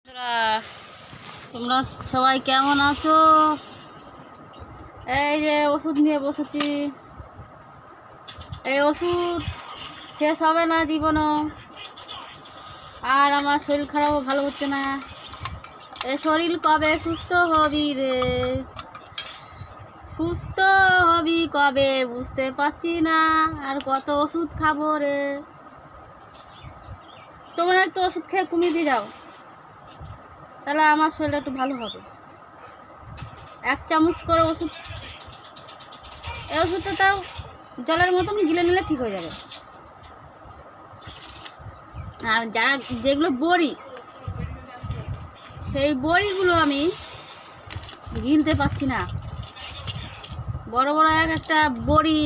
বন্ধুরা, তোমরা সবাই কেমন আছো? এই যে ওষুধ নিয়ে বসেছি। এই ওষুধ শেষ হবে না জীবনও। আর আমার শরীর খারাপও ভালো হচ্ছে না। এ শরীর কবে সুস্থ হবি রে? সুস্থ হবি কবে বুঝতে পারছি না। আর কত ওষুধ খাবো রে? তোমরা একটু ওষুধ খেয়ে কমিয়ে দিয়ে যাও, তাহলে আমার শরীরটা একটু ভালো হবে। 1 চামচ করে ওষুধ, এই ওষুধটা তাও জলের মতন গিলে নিলে ঠিক হয়ে যাবে। আর যারা যেগুলো বড়ি, সেই বড়িগুলো আমি গিলতে পারছি না। বড় বড় একটা বড়ি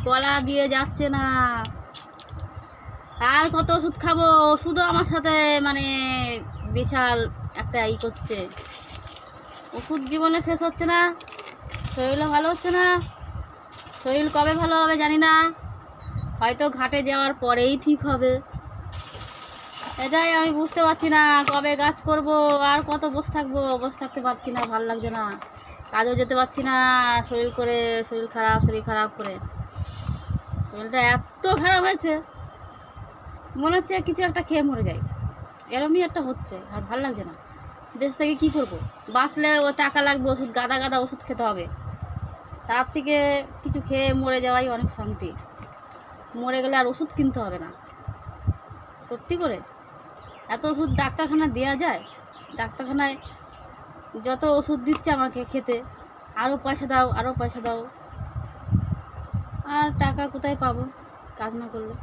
গলা দিয়ে যাচ্ছে না। আর কত ওষুধ খাবো? ওষুধও আমার সাথে মানে বিশাল একটা করছে। ওষুধ জীবনে শেষ হচ্ছে না, শরীরও ভালো হচ্ছে না। শরীর কবে ভালো হবে জানি না, হয়তো ঘাটে যাওয়ার পরেই ঠিক হবে। এটাই আমি বুঝতে পারছি না, কবে গাছ করব। আর কত বসে থাকবো? বসে থাকতে পারছি না, ভালো লাগছে না। কাজও যেতে পারছি না, শরীর খারাপ করে শরীরটা এত খারাপ হয়েছে, মনে হচ্ছে কিছু একটা খেয়ে মরে যাই। এরমই একটা হচ্ছে, আর ভালো লাগছে না। দেশ থেকে কী করবো? বাঁচলে ও টাকা লাগবে, ওষুধ গাদা ওষুধ খেতে হবে। তার থেকে কিছু খেয়ে মরে যাওয়াই অনেক শান্তি। মরে গেলে আর ওষুধ কিনতে হবে না। সত্যি করে এত ওষুধ ডাক্তারখানায় দেওয়া যায়? ডাক্তারখানায় যত ওষুধ দিচ্ছে আমাকে খেতে, আরও পয়সা দাও, আর টাকা কোথায় পাবো কাজ না করলে?